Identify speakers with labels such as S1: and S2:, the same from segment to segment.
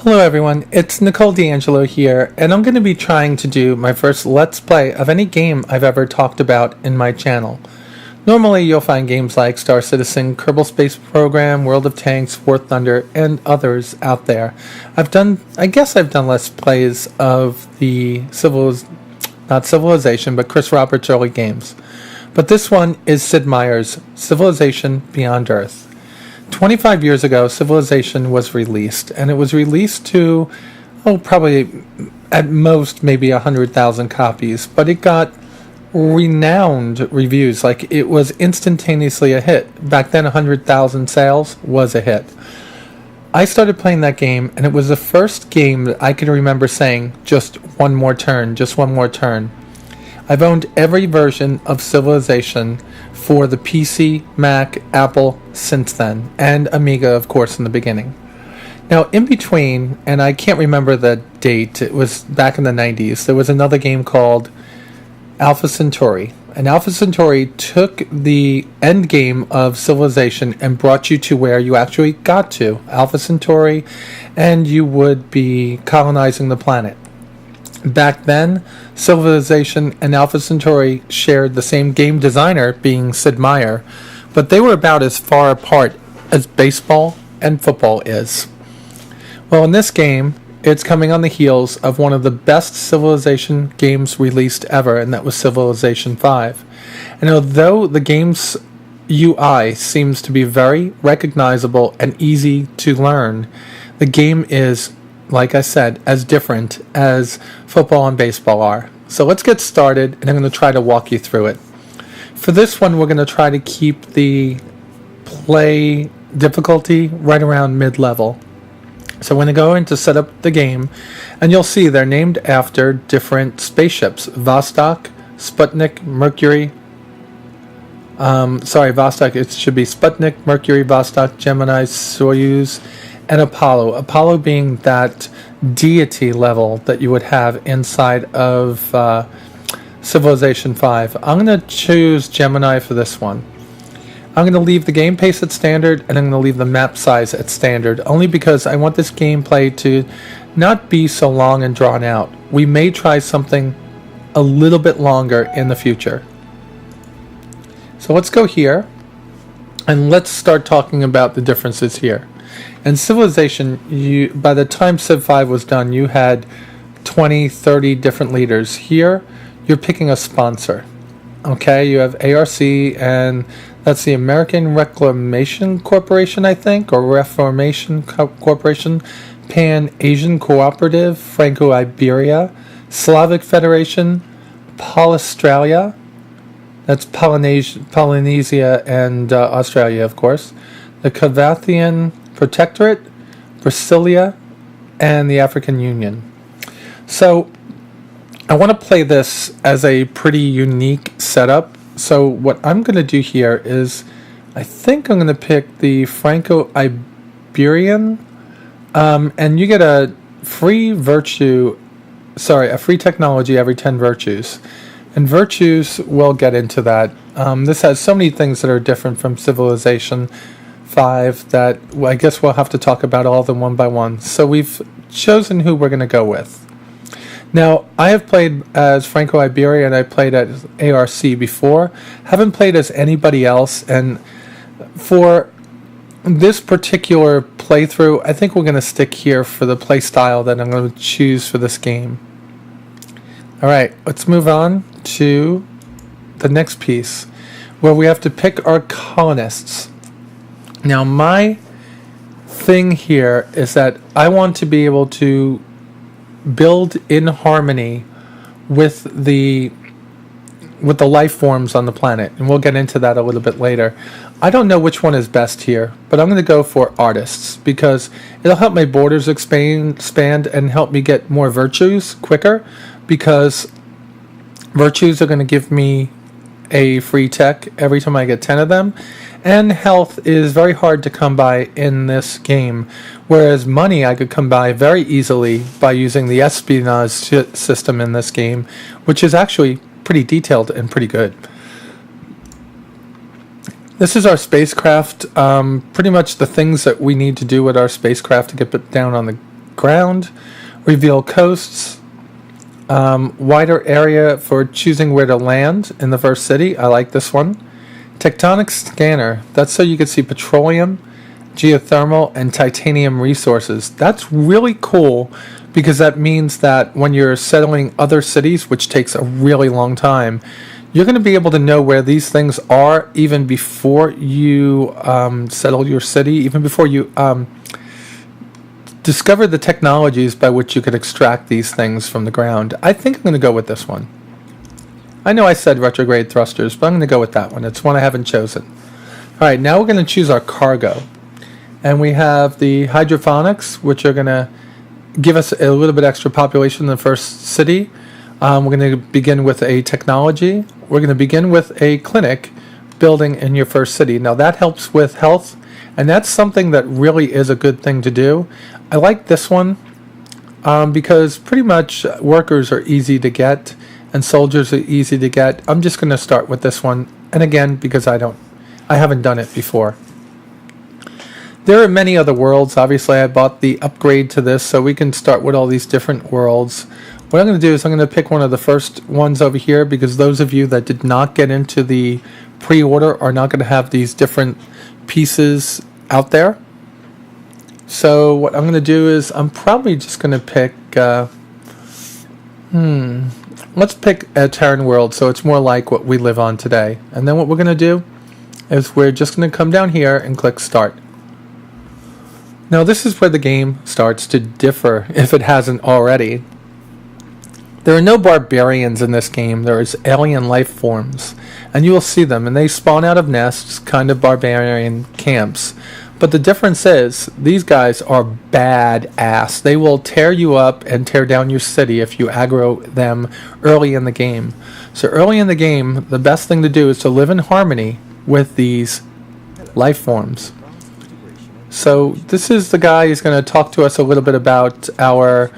S1: Hello everyone, it's Nicole D'Angelo here, and I'm going to be trying to do my first Let's Play of any game I've ever talked about in my channel. Normally you'll find games like Star Citizen, Kerbal Space Program, World of Tanks, War Thunder, and others out there. I guess I've done Let's Plays of the not Civilization, but Chris Roberts' early games. But this one is Sid Meier's Civilization Beyond Earth. 25 years ago, Civilization was released, and it was released to, probably at most maybe 100,000 copies, but it got renowned reviews. Like, it was instantaneously a hit. Back then, 100,000 sales was a hit. I started playing that game, and it was the first game that I can remember saying, just one more turn, just one more turn. I've owned every version of Civilization for the PC, Mac, Apple since then, and Amiga, of course, in the beginning. Now, in between, and I can't remember the date, it was back in the 90s, there was another game called Alpha Centauri. And Alpha Centauri took the end game of Civilization and brought you to where you actually got to, Alpha Centauri, and you would be colonizing the planet. Back then, Civilization and Alpha Centauri shared the same game designer, being Sid Meier, but they were about as far apart as baseball and football is. Well, in this game, it's coming on the heels of one of the best Civilization games released ever, and that was Civilization 5. And although the game's UI seems to be very recognizable and easy to learn, the game is, like I said, as different as football and baseball are. So let's get started, and I'm going to try to walk you through it. For this one, we're going to try to keep the play difficulty right around mid-level. So we're going to go in to set up the game, and you'll see they're named after different spaceships. Vostok, Sputnik, Mercury. Vostok, it should be Sputnik, Mercury, Vostok, Gemini, Soyuz, and Apollo. Apollo being that deity level that you would have inside of Civilization 5. I'm going to choose Gemini for this one. I'm going to leave the game pace at standard, and I'm going to leave the map size at standard, only because I want this gameplay to not be so long and drawn out. We may try something a little bit longer in the future. So let's go here, and let's start talking about the differences here. In Civilization, by the time Civ 5 was done, you had 20, 30 different leaders. Here, you're picking a sponsor. Okay, you have ARC, and that's the American Reclamation Corporation, I think, or Reformation Corporation, Pan-Asian Cooperative, Franco-Iberia, Slavic Federation, Australia, that's Polynesia and Australia, of course, the Cavathian Protectorate, Brasilia, and the African Union. So I want to play this as a pretty unique setup. So what I'm going to do here is, I think I'm going to pick the Franco-Iberian, and you get a free technology every 10 virtues. And virtues, we'll get into that. This has so many things that are different from Civilization 5 that I guess we'll have to talk about all of them one by one. So we've chosen who we're going to go with. Now, I have played as Franco-Iberia, and I played as ARC before. Haven't played as anybody else, and for this particular playthrough, I think we're going to stick here for the play style that I'm going to choose for this game. Alright, let's move on to the next piece, where we have to pick our colonists. Now, my thing here is that I want to be able to build in harmony with the life forms on the planet, and we'll get into that a little bit later. I don't know which one is best here, but I'm going to go for artists, because it'll help my borders expand and help me get more virtues quicker, because virtues are going to give me a free tech every time I get 10 of them, and health is very hard to come by in this game, whereas money I could come by very easily by using the espionage system in this game, which is actually pretty detailed and pretty good. This is our spacecraft. Pretty much the things that we need to do with our spacecraft to get down on ground, reveal coasts, wider area for choosing where to land in the first city. I like this one. Tectonic scanner. That's so you can see petroleum, geothermal, and titanium resources. That's really cool because that means that when you're settling other cities, which takes a really long time, you're going to be able to know where these things are even before you settle your city, even before you discover the technologies by which you could extract these things from the ground. I think I'm going to go with this one. I know I said retrograde thrusters, but I'm going to go with that one. It's one I haven't chosen. All right, now we're going to choose our cargo. And we have the hydroponics, which are going to give us a little bit extra population in the first city. We're going to begin with a technology. We're going to begin with a clinic building in your first city. Now that helps with health, and that's something that really is a good thing to do. I like this one because pretty much workers are easy to get and soldiers are easy to get. I'm just going to start with this one, and again, because I haven't done it before. There are many other worlds. Obviously, I bought the upgrade to this, so we can start with all these different worlds. What I'm going to do is I'm going to pick one of the first ones over here, because those of you that did not get into the pre-order are not going to have these different pieces out there. So what I'm going to do is I'm probably just going to pick, let's pick a Terran world so it's more like what we live on today. And then what we're going to do is we're just going to come down here and click Start. Now this is where the game starts to differ, if it hasn't already. There are no barbarians in this game. There is alien life forms, and you will see them, and they spawn out of nests, kind of barbarian camps. But the difference is, these guys are badass. They will tear you up and tear down your city if you aggro them early in the game. So early in the game, the best thing to do is to live in harmony with these life forms. So this is the guy who's going to talk to us a little bit about our,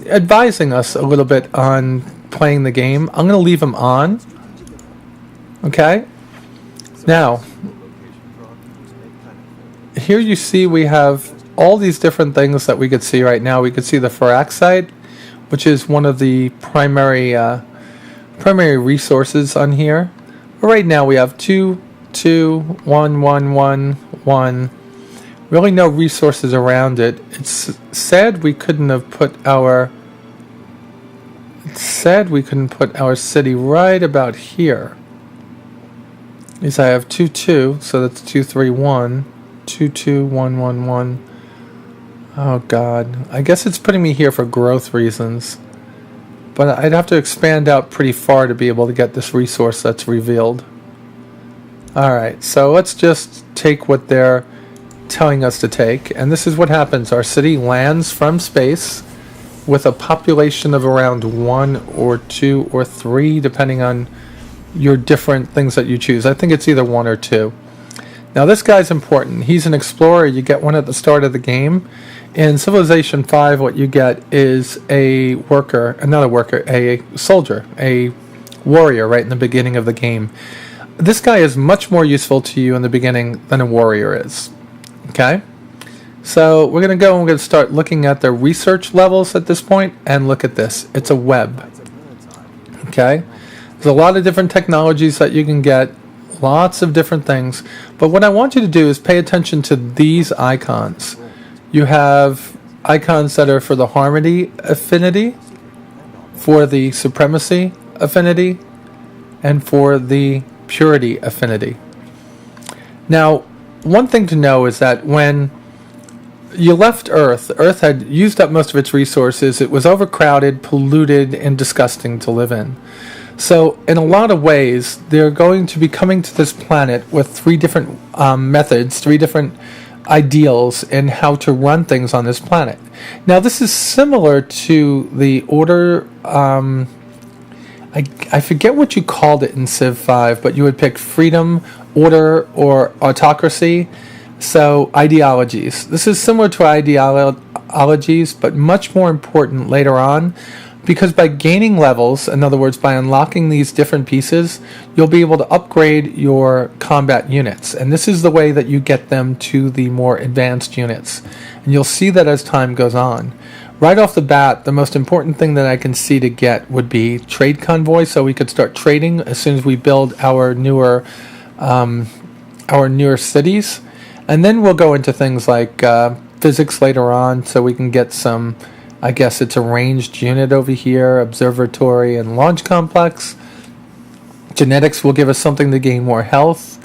S1: advising us a little bit on playing the game. I'm going to leave him on. Okay. Now, here you see we have all these different things that we could see right now. We could see the Firaxis, which is one of the primary resources on here. But right now we have 2, 2, 1, 1, 1, 1. Really no resources around it. It's sad we couldn't put our city right about here. Is I have 2, 2, so that's 2, 3, 1, 2, 2, 1, 1, 1. Oh God, I guess it's putting me here for growth reasons, but I'd have to expand out pretty far to be able to get this resource that's revealed. Alright, so let's just take what they're telling us to take, and this is what happens. Our city lands from space with a population of around 1 or 2 or 3, depending on your different things that you choose. I think it's either 1 or 2. Now this guy's important. He's an explorer. You get one at the start of the game. In Civilization 5, what you get is a soldier, a warrior right in the beginning of the game. This guy is much more useful to you in the beginning than a warrior is. Okay, so we're going to go and we're going to start looking at the research levels at this point, and look at this. It's a web. Okay, there's a lot of different technologies that you can get, lots of different things, but what I want you to do is pay attention to these icons. You have icons that are for the harmony affinity, for the supremacy affinity, and for the purity affinity. Now, one thing to know is that when you left Earth had used up most of its resources. It was overcrowded, polluted, and disgusting to live in. So in a lot of ways, they're going to be coming to this planet with 3 different methods, 3 different ideals in how to run things on this planet. Now this is similar to the order, I forget what you called it in Civ 5, but you would pick freedom, order, or autocracy. So ideologies. This is similar to ideologies, but much more important later on, because by gaining levels, in other words, by unlocking these different pieces, you'll be able to upgrade your combat units. And this is the way that you get them to the more advanced units. And you'll see that as time goes on. Right off the bat, the most important thing that I can see to get would be trade convoy, so we could start trading as soon as we build our newer cities. And then we'll go into things like physics later on, so we can get some, I guess it's a ranged unit over here, observatory and launch complex. Genetics will give us something to gain more health.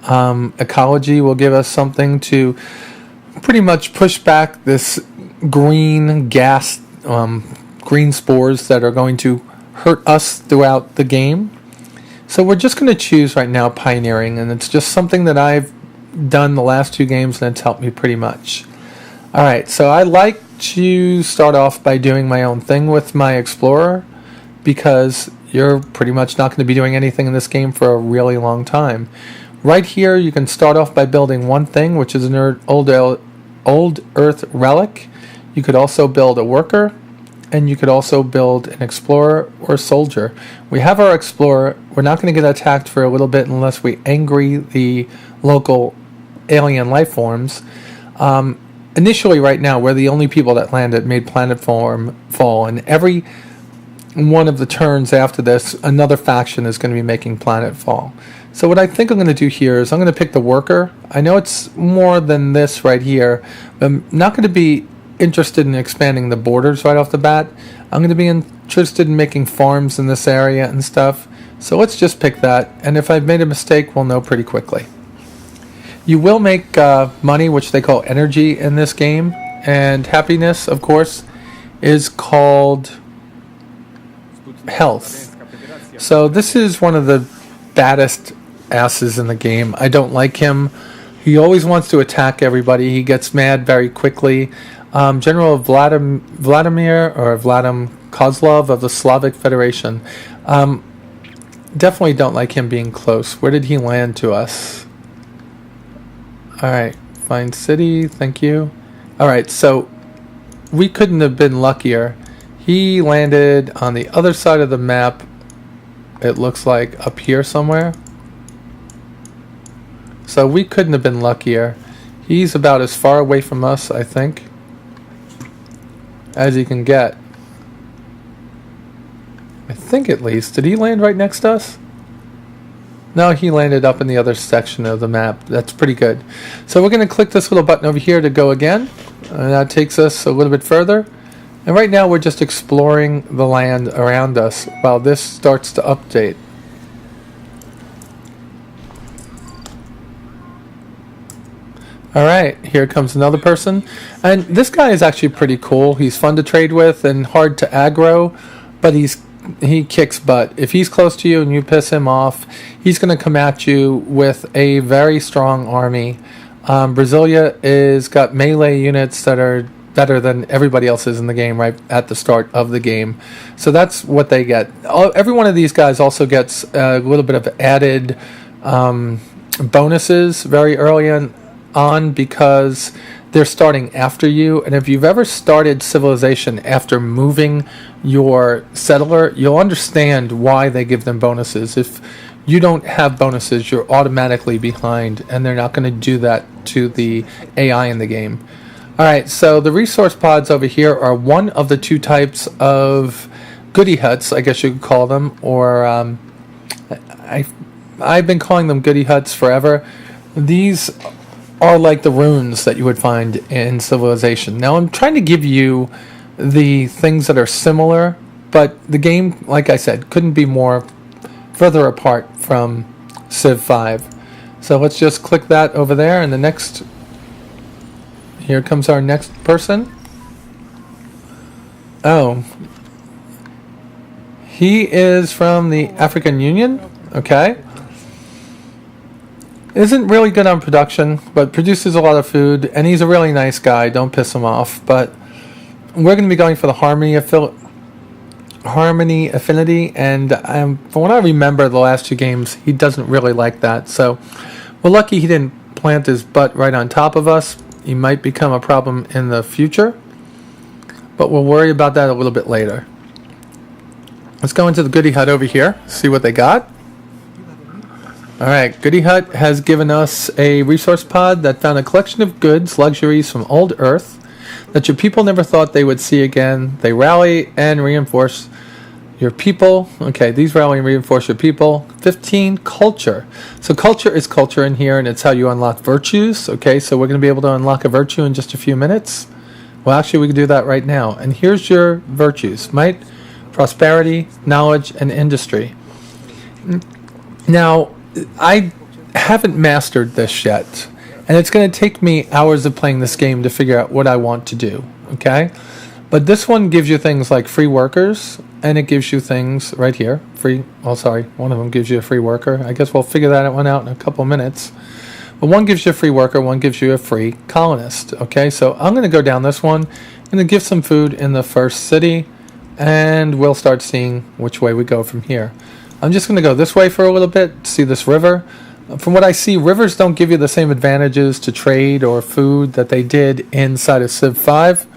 S1: Ecology will give us something to pretty much push back this green gas, green spores that are going to hurt us throughout the game. So we're just going to choose right now pioneering, and it's just something that I've done the last 2 games and it's helped me pretty much. Alright, so I like to start off by doing my own thing with my explorer, because you're pretty much not going to be doing anything in this game for a really long time. Right here you can start off by building one thing, which is an old Earth relic. You could also build a worker, and you could also build an explorer or soldier. We have our explorer. We're not going to get attacked for a little bit unless we angry the local alien life forms. Initially, right now, we're the only people that landed made planetfall, and every one of the turns after this, another faction is going to be making planetfall. So what I think I'm going to do here is I'm going to pick the worker. I know it's more than this right here, but I'm not going to be interested in expanding the borders right off the bat. I'm going to be interested in making farms in this area and stuff. So let's just pick that, and if I've made a mistake, we'll know pretty quickly. You will make money, which they call energy in this game, and happiness, of course, is called health. So this is one of the baddest asses in the game. I don't like him. He always wants to attack everybody. He gets mad very quickly. General Vladimir or Vladim Kozlov of the Slavic Federation. Definitely don't like him being close. Where did he land to us? Alright, find city, thank you. Alright, so we couldn't have been luckier. He landed on the other side of the map. It looks like up here somewhere. So we couldn't have been luckier. He's about as far away from us, I think, as you can get. I think at least. Did he land right next to us? No, he landed up in the other section of the map. That's pretty good. So we're going to click this little button over here to go again. And that takes us a little bit further. And right now we're just exploring the land around us while this starts to update. Alright, here comes another person. And this guy is actually pretty cool. He's fun to trade with and hard to aggro, but he kicks butt. If he's close to you and you piss him off, he's going to come at you with a very strong army. Brasilia is got melee units that are better than everybody else's in the game right at the start of the game. So that's what they get. Every one of these guys also gets a little bit of added bonuses very early on because they're starting after you. And if you've ever started civilization after moving your settler, you'll understand why they give them bonuses. If you don't have bonuses, you're automatically behind, and they're not going to do that to the AI in the game. Alright, so the resource pods over here are one of the 2 types of goodie huts, I guess you could call them, or I've been calling them goodie huts forever. These are like the runes that you would find in Civilization. Now I'm trying to give you the things that are similar, but the game, like I said, couldn't be more further apart from Civ 5. So let's just click that over there, and the next, here comes our next person. Oh, he is from the African Union. Okay. Isn't really good on production, but produces a lot of food, and he's a really nice guy. Don't piss him off. But we're going to be going for the Harmony Affinity, and from what I remember, the last 2 games, he doesn't really like that. So we're lucky he didn't plant his butt right on top of us. He might become a problem in the future, but we'll worry about that a little bit later. Let's go into the Goody Hut over here, see what they got. Alright, Goody Hut has given us a resource pod that found a collection of goods, luxuries from old Earth that your people never thought they would see again. They rally and reinforce your people. Okay, these rally and reinforce your people. 15, culture. So culture is culture in here, and it's how you unlock virtues. Okay, so we're going to be able to unlock a virtue in just a few minutes. Well, actually, we can do that right now. And here's your virtues: might, prosperity, knowledge, and industry. Now, I haven't mastered this yet, and it's going to take me hours of playing this game to figure out what I want to do. Okay, but this one gives you things like free workers, and it gives you things right here. Free. Oh, sorry, one of them gives you a free worker. I guess we'll figure that one out in a couple of minutes. But one gives you a free worker, one gives you a free colonist. Okay, so I'm going to go down this one. I'm going to give some food in the first city, and we'll start seeing which way we go from here. I'm just going to go this way for a little bit, see this river. From what I see, rivers don't give you the same advantages to trade or food that they did inside of Civ 5.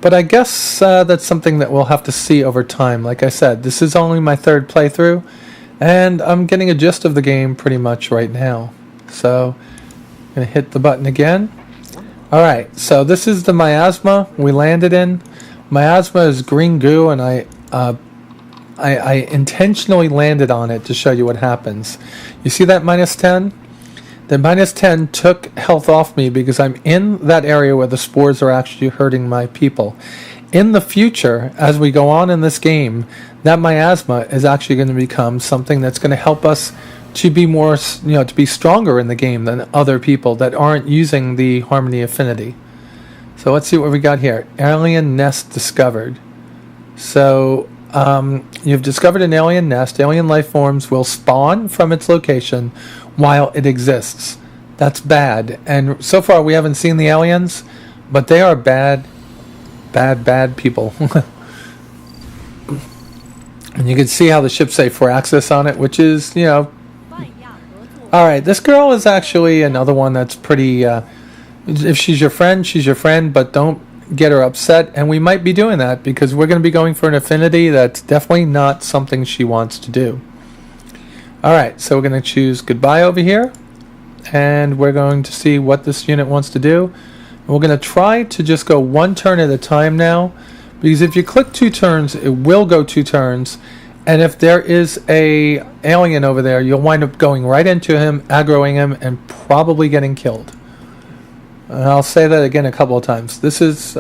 S1: But I guess that's something that we'll have to see over time. Like I said, this is only my third playthrough, and I'm getting a gist of the game pretty much right now. So, I'm going to hit the button again. Alright, so this is the miasma we landed in. Miasma is green goo, and I intentionally landed on it to show you what happens. You see that -10? The -10 took health off me because I'm in that area where the spores are actually hurting my people. In the future, as we go on in this game, that miasma is actually going to become something that's going to help us to be more, to be stronger in the game than other people that aren't using the Harmony Affinity. So let's see what we got here. Alien nest discovered. So you've discovered an alien nest. Alien life forms will spawn from its location while it exists. That's bad. And so far we haven't seen the aliens, but they are bad people. And you can see how the ships say Firaxis on it, which is, Alright, this girl is actually another one that's pretty, if she's your friend, but don't get her upset, and we might be doing that because we're going to be going for an affinity that's definitely not something she wants to do. Alright, so we're going to choose goodbye over here, and we're going to see what this unit wants to do. And we're going to try to just go one turn at a time now, because if you click 2 turns, it will go 2 turns, and if there is a alien over there, you'll wind up going right into him, aggroing him, and probably getting killed. And I'll say that again a couple of times. This is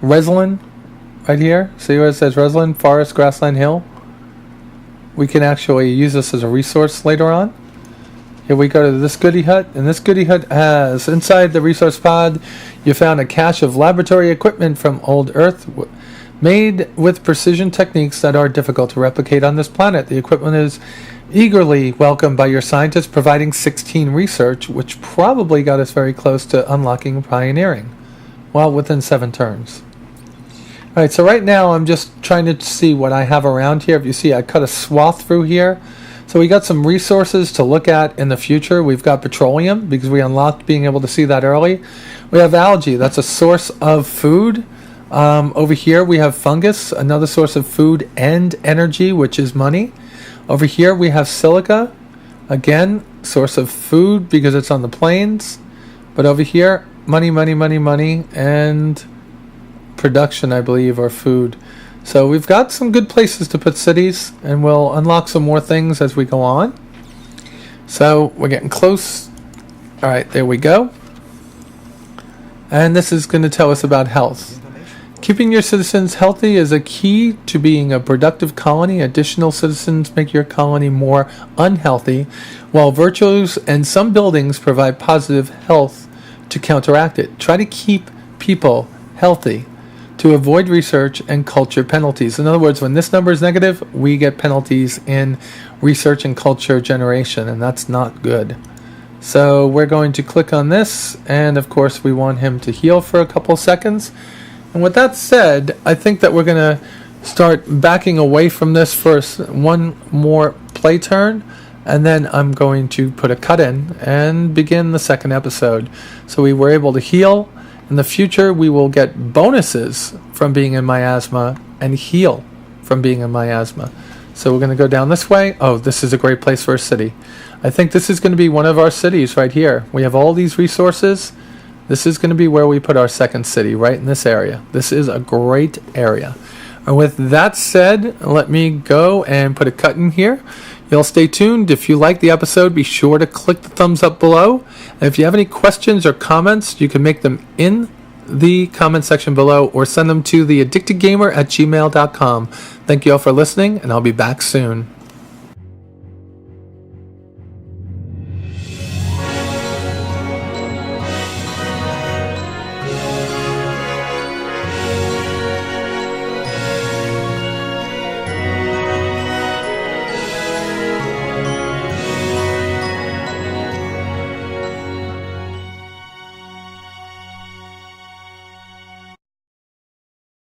S1: Reslin right here. See where it says Reslin, Forest, Grassland, Hill? We can actually use this as a resource later on. Here we go to this Goody Hut, and this Goody Hut has, inside the resource pod, you found a cache of laboratory equipment from old Earth, made with precision techniques that are difficult to replicate on this planet. The equipment is eagerly welcomed by your scientists, providing 16 research, which probably got us very close to unlocking pioneering. Well, within 7 turns. Alright, so right now I'm just trying to see what I have around here. If you see, I cut a swath through here. So we got some resources to look at in the future. We've got petroleum, because we unlocked being able to see that early. We have algae. That's a source of food. Over here we have fungus, another source of food and energy, which is money. Over here we have silica, again, source of food because it's on the plains. But over here, money, and production, I believe, are food. So we've got some good places to put cities, and we'll unlock some more things as we go on. So we're getting close. Alright, there we go. And this is going to tell us about health. Keeping your citizens healthy is a key to being a productive colony. Additional citizens make your colony more unhealthy, while virtues and some buildings provide positive health to counteract it. Try to keep people healthy to avoid research and culture penalties. In other words, when this number is negative, we get penalties in research and culture generation, and that's not good. So we're going to click on this, and of course we want him to heal for a couple seconds. And with that said, I think that we're going to start backing away from this for one more play turn, and then I'm going to put a cut in and begin the second episode. So we were able to heal, In the future, we will get bonuses from being in miasma and heal from being in miasma. So we're going to go down this way. Oh, this is a great place for a city. I think this is going to be one of our cities right here. We have all these resources. This is going to be where we put our second city, right in this area. This is a great area. And with that said, let me go and put a cut in here. Y'all stay tuned. If you like the episode, be sure to click the thumbs up below. And if you have any questions or comments, you can make them in the comment section below or send them to theaddictedgamer@gmail.com. Thank you all for listening, and I'll be back soon.